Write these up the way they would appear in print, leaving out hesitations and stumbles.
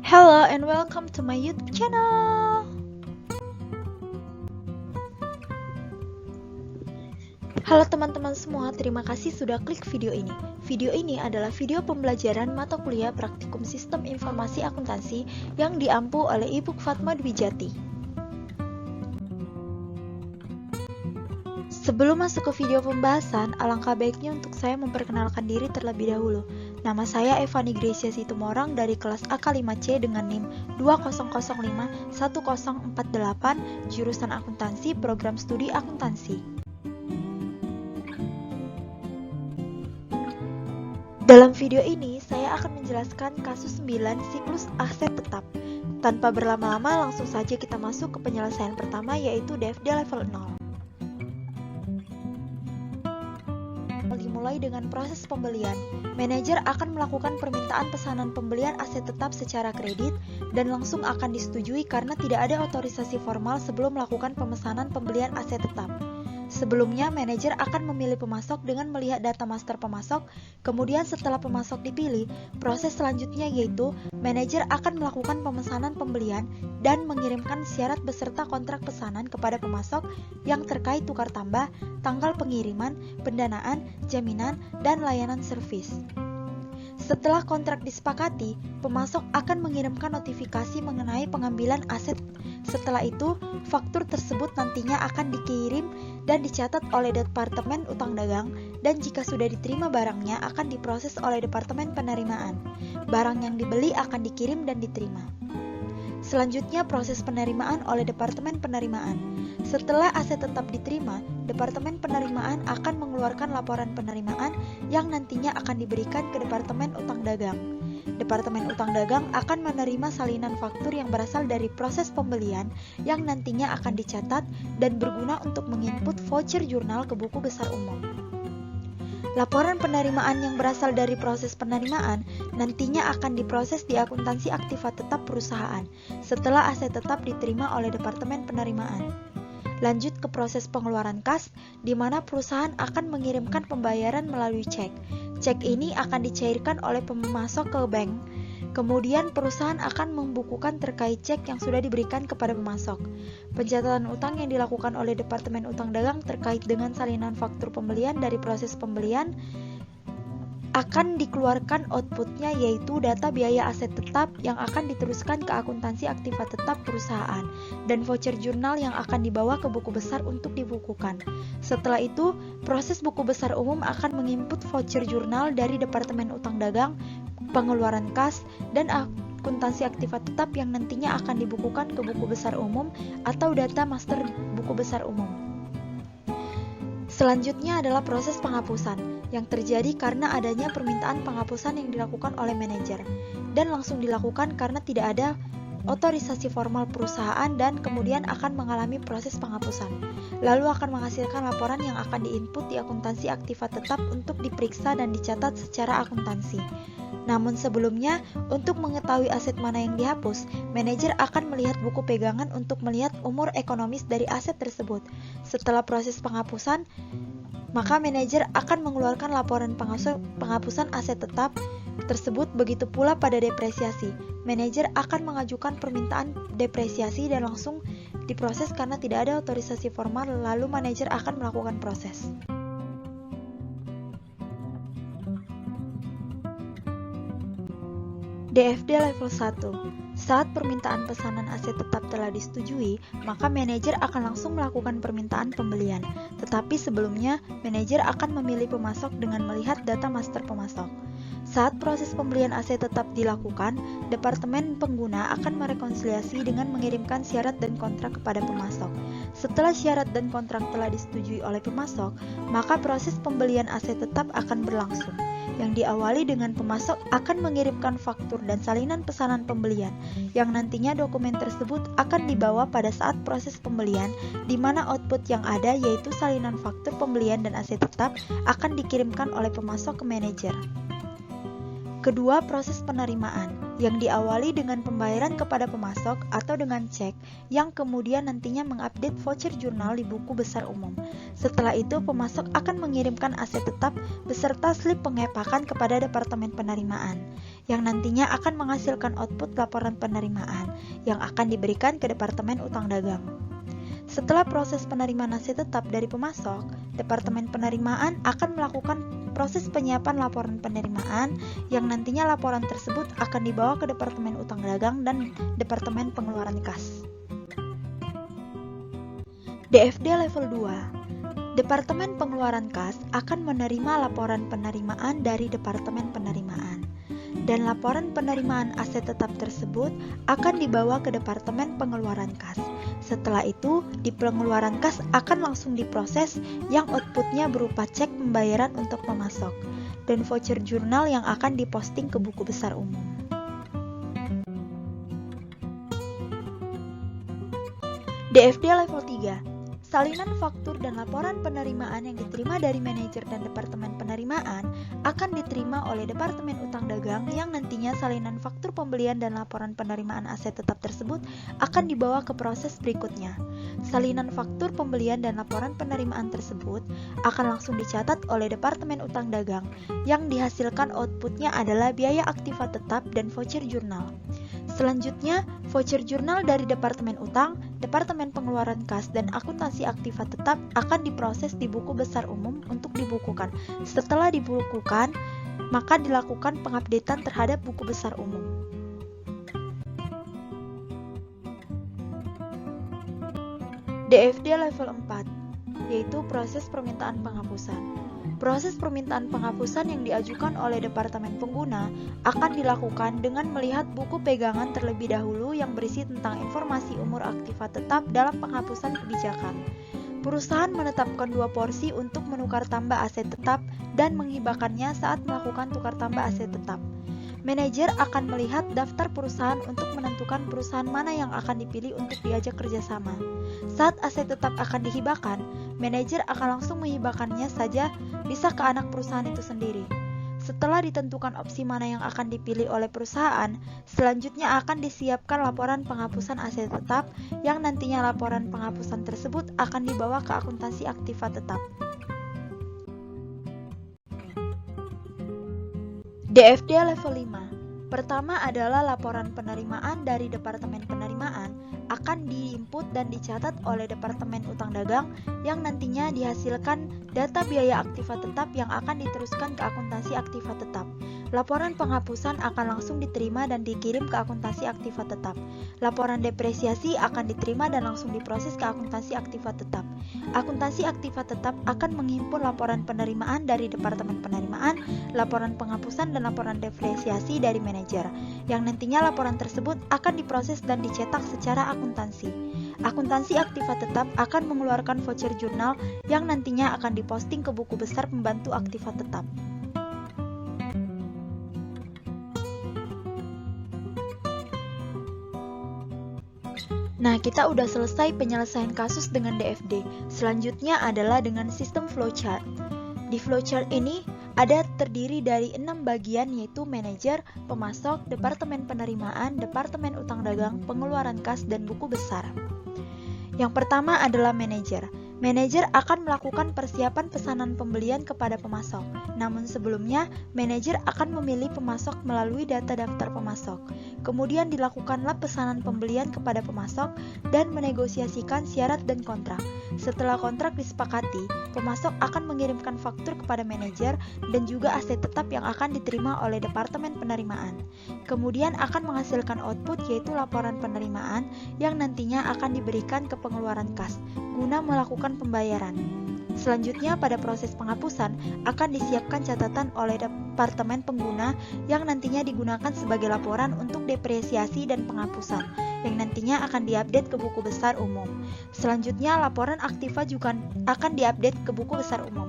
Hello and welcome to my YouTube channel. Halo teman-teman semua, terima kasih sudah klik video ini. Video ini adalah video pembelajaran mata kuliah Praktikum Sistem Informasi Akuntansi yang diampu oleh Ibu Fatma Dwijati. Sebelum masuk ke video pembahasan, alangkah baiknya untuk saya memperkenalkan diri terlebih dahulu. Nama saya Evani Gracia Situmorang dari kelas AK5C dengan NIM 20051048, jurusan akuntansi, program studi akuntansi. Dalam video ini, saya akan menjelaskan kasus 9 siklus aset tetap. Tanpa berlama-lama, langsung saja kita masuk ke penyelesaian pertama, yaitu DFD level 0. Dimulai dengan proses pembelian. Manajer akan melakukan permintaan pesanan pembelian aset tetap secara kredit dan langsung akan disetujui karena tidak ada otorisasi formal sebelum melakukan pemesanan pembelian aset tetap. Sebelumnya, manajer akan memilih pemasok dengan melihat data master pemasok. Kemudian setelah pemasok dipilih, proses selanjutnya yaitu manajer akan melakukan pemesanan pembelian dan mengirimkan syarat beserta kontrak pesanan kepada pemasok yang terkait tukar tambah, tanggal pengiriman, pendanaan, jaminan, dan layanan servis. Setelah kontrak disepakati, pemasok akan mengirimkan notifikasi mengenai pengambilan aset. Setelah itu, faktur tersebut nantinya akan dikirim dan dicatat oleh Departemen Utang Dagang, dan jika sudah diterima barangnya akan diproses oleh Departemen Penerimaan. Barang yang dibeli akan dikirim dan diterima. Selanjutnya, proses penerimaan oleh Departemen Penerimaan. Setelah aset tetap diterima, Departemen Penerimaan akan mengeluarkan laporan penerimaan yang nantinya akan diberikan ke Departemen Utang Dagang. Departemen Utang Dagang akan menerima salinan faktur yang berasal dari proses pembelian yang nantinya akan dicatat dan berguna untuk menginput voucher jurnal ke buku besar umum. Laporan penerimaan yang berasal dari proses penerimaan nantinya akan diproses di akuntansi aktiva tetap perusahaan setelah aset tetap diterima oleh Departemen Penerimaan. Lanjut ke proses pengeluaran kas, di mana perusahaan akan mengirimkan pembayaran melalui cek. Cek ini akan dicairkan oleh pemasok ke bank. Kemudian perusahaan akan membukukan terkait cek yang sudah diberikan kepada pemasok. Pencatatan utang yang dilakukan oleh Departemen Utang Dagang terkait dengan salinan faktur pembelian dari proses pembelian akan dikeluarkan outputnya, yaitu data biaya aset tetap yang akan diteruskan ke akuntansi aktiva tetap perusahaan dan voucher jurnal yang akan dibawa ke buku besar untuk dibukukan. Setelah itu, proses buku besar umum akan menginput voucher jurnal dari Departemen Utang Dagang, pengeluaran kas, dan akuntansi aktiva tetap yang nantinya akan dibukukan ke buku besar umum atau data master buku besar umum. Selanjutnya adalah proses penghapusan yang terjadi karena adanya permintaan penghapusan yang dilakukan oleh manajer dan langsung dilakukan karena tidak ada otorisasi formal perusahaan dan kemudian akan mengalami proses penghapusan. Lalu akan menghasilkan laporan yang akan diinput di akuntansi aktiva tetap untuk diperiksa dan dicatat secara akuntansi. Namun sebelumnya, untuk mengetahui aset mana yang dihapus, manajer akan melihat buku pegangan untuk melihat umur ekonomis dari aset tersebut. Setelah proses penghapusan, maka manajer akan mengeluarkan laporan penghapusan aset tetap tersebut. Begitu pula pada depresiasi, manajer akan mengajukan permintaan depresiasi dan langsung diproses karena tidak ada otorisasi formal, lalu manajer akan melakukan proses. DFD level 1. Saat permintaan pesanan aset tetap telah disetujui, maka manajer akan langsung melakukan permintaan pembelian. Tetapi sebelumnya, manajer akan memilih pemasok dengan melihat data master pemasok. Saat proses pembelian aset tetap dilakukan, Departemen Pengguna akan merekonsiliasi dengan mengirimkan syarat dan kontrak kepada pemasok. Setelah syarat dan kontrak telah disetujui oleh pemasok, maka proses pembelian aset tetap akan berlangsung, yang diawali dengan pemasok akan mengirimkan faktur dan salinan pesanan pembelian, yang nantinya dokumen tersebut akan dibawa pada saat proses pembelian, di mana output yang ada yaitu salinan faktur pembelian dan aset tetap akan dikirimkan oleh pemasok ke manajer. Kedua, proses penerimaan, yang diawali dengan pembayaran kepada pemasok atau dengan cek, yang kemudian nantinya mengupdate voucher jurnal di buku besar umum. Setelah itu, pemasok akan mengirimkan aset tetap beserta slip pengepakan kepada Departemen Penerimaan. yang nantinya akan menghasilkan output laporan penerimaan yang akan diberikan ke Departemen Utang Dagang. Setelah proses penerimaan aset tetap dari pemasok, Departemen Penerimaan akan melakukan proses penyiapan laporan penerimaan yang nantinya laporan tersebut akan dibawa ke Departemen Utang Dagang dan Departemen Pengeluaran Kas. DFD level 2. Departemen Pengeluaran Kas akan menerima laporan penerimaan dari Departemen Penerimaan, dan laporan penerimaan aset tetap tersebut akan dibawa ke Departemen Pengeluaran Kas. Setelah itu, di pengeluaran kas akan langsung diproses yang outputnya berupa cek pembayaran untuk pemasok dan voucher jurnal yang akan diposting ke buku besar umum. DFD level 3. Salinan faktur dan laporan penerimaan yang diterima dari manajer dan Departemen Penerimaan akan diterima oleh Departemen Utang Dagang yang nantinya salinan faktur pembelian dan laporan penerimaan aset tetap tersebut akan dibawa ke proses berikutnya. Salinan faktur pembelian dan laporan penerimaan tersebut akan langsung dicatat oleh Departemen Utang Dagang yang dihasilkan outputnya adalah biaya aktiva tetap dan voucher jurnal. Selanjutnya, voucher jurnal dari Departemen Utang, Departemen Pengeluaran Kas, dan akuntansi aktiva tetap akan diproses di buku besar umum untuk dibukukan. Setelah dibukukan, maka dilakukan pengupdatean terhadap buku besar umum. DFD level 4, yaitu proses permintaan penghapusan. Proses permintaan penghapusan yang diajukan oleh Departemen Pengguna akan dilakukan dengan melihat buku pegangan terlebih dahulu yang berisi tentang informasi umur aktiva tetap dalam penghapusan kebijakan. Perusahaan menetapkan 2 porsi untuk menukar tambah aset tetap dan menghibahkannya saat melakukan tukar tambah aset tetap. Manajer akan melihat daftar perusahaan untuk menentukan perusahaan mana yang akan dipilih untuk diajak kerjasama. Saat aset tetap akan dihibahkan, manajer akan langsung menghibahkannya saja bisa ke anak perusahaan itu sendiri. Setelah ditentukan opsi mana yang akan dipilih oleh perusahaan, selanjutnya akan disiapkan laporan penghapusan aset tetap yang nantinya laporan penghapusan tersebut akan dibawa ke akuntansi aktiva tetap. DFD level 5. Pertama adalah laporan penerimaan dari Departemen Penerimaan akan diinput dan dicatat oleh Departemen Utang Dagang yang nantinya dihasilkan data biaya aktiva tetap yang akan diteruskan ke akuntansi aktiva tetap. Laporan penghapusan akan langsung diterima dan dikirim ke akuntansi aktiva tetap. Laporan depresiasi akan diterima dan langsung diproses ke akuntansi aktiva tetap. Akuntansi aktiva tetap akan menghimpun laporan penerimaan dari Departemen Penerimaan, laporan penghapusan dan laporan depresiasi dari manajer, yang nantinya laporan tersebut akan diproses dan dicetak secara akuntansi. Akuntansi aktiva tetap akan mengeluarkan voucher jurnal yang nantinya akan diposting ke buku besar pembantu aktiva tetap. Nah, kita udah selesai penyelesaian kasus dengan DFD. Selanjutnya adalah dengan sistem flowchart. Di flowchart ini ada terdiri dari 6 bagian, yaitu manajer, pemasok, Departemen Penerimaan, Departemen Utang Dagang, Pengeluaran Kas, dan buku besar. Yang pertama adalah manajer. Manajer akan melakukan persiapan pesanan pembelian kepada pemasok. Namun sebelumnya, manajer akan memilih pemasok melalui data daftar pemasok. Kemudian dilakukanlah pesanan pembelian kepada pemasok dan menegosiasikan syarat dan kontrak. Setelah kontrak disepakati, pemasok akan mengirimkan faktur kepada manajer dan juga aset tetap yang akan diterima oleh Departemen Penerimaan. Kemudian akan menghasilkan output, yaitu laporan penerimaan yang nantinya akan diberikan ke pengeluaran kas guna melakukan pembayaran. Selanjutnya, pada proses penghapusan akan disiapkan catatan oleh Departemen Pengguna yang nantinya digunakan sebagai laporan untuk depresiasi dan penghapusan yang nantinya akan diupdate ke buku besar umum. Selanjutnya, laporan aktiva juga akan diupdate ke buku besar umum.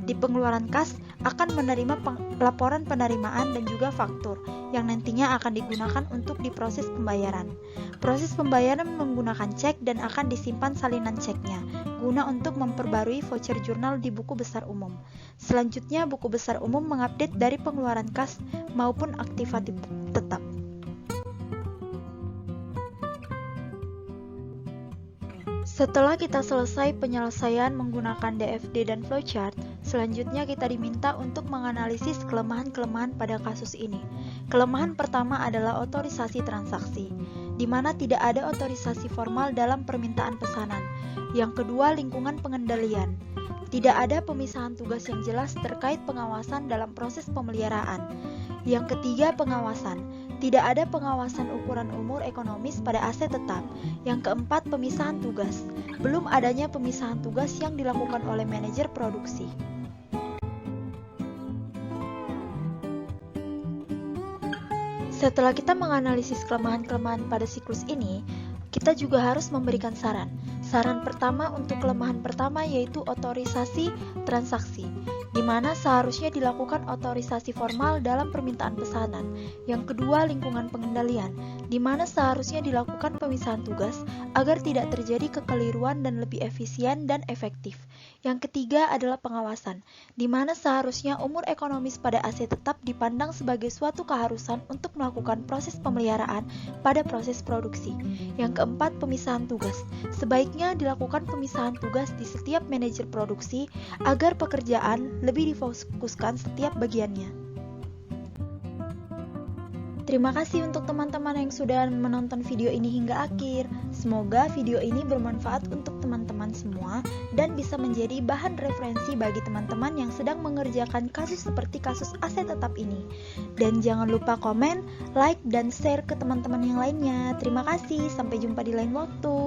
Di pengeluaran kas akan menerima laporan penerimaan dan juga faktur yang nantinya akan digunakan untuk diproses pembayaran. Proses pembayaran menggunakan cek dan akan disimpan salinan ceknya guna untuk memperbarui voucher jurnal di buku besar umum. Selanjutnya, buku besar umum mengupdate dari pengeluaran kas maupun aktiva tetap. Setelah kita selesai penyelesaian menggunakan DFD dan flowchart, Selanjutnya kita diminta untuk menganalisis kelemahan-kelemahan pada kasus ini. Kelemahan pertama adalah otorisasi transaksi, di mana tidak ada otorisasi formal dalam permintaan pesanan. Yang kedua, lingkungan pengendalian. Tidak ada pemisahan tugas yang jelas terkait pengawasan dalam proses pemeliharaan. Yang ketiga, pengawasan. Tidak ada pengawasan ukuran umur ekonomis pada aset tetap. Yang keempat, pemisahan tugas. Belum adanya pemisahan tugas yang dilakukan oleh manajer produksi. Setelah kita menganalisis kelemahan-kelemahan pada siklus ini, kita juga harus memberikan saran. Saran pertama untuk kelemahan pertama yaitu otorisasi transaksi, di mana seharusnya dilakukan otorisasi formal dalam permintaan pesanan. Yang kedua, lingkungan pengendalian, di mana seharusnya dilakukan pemisahan tugas agar tidak terjadi kekeliruan dan lebih efisien dan efektif. Yang ketiga adalah pengawasan, di mana seharusnya umur ekonomis pada aset tetap dipandang sebagai suatu keharusan untuk melakukan proses pemeliharaan pada proses produksi. Yang keempat, pemisahan tugas. Sebaiknya dilakukan pemisahan tugas di setiap manajer produksi agar pekerjaan lebih difokuskan setiap bagiannya. Terima kasih untuk teman-teman yang sudah menonton video ini hingga akhir. Semoga video ini bermanfaat untuk teman-teman semua dan bisa menjadi bahan referensi bagi teman-teman yang sedang mengerjakan kasus seperti kasus aset tetap ini. Dan jangan lupa komen, like, dan share ke teman-teman yang lainnya. Terima kasih, sampai jumpa di lain waktu.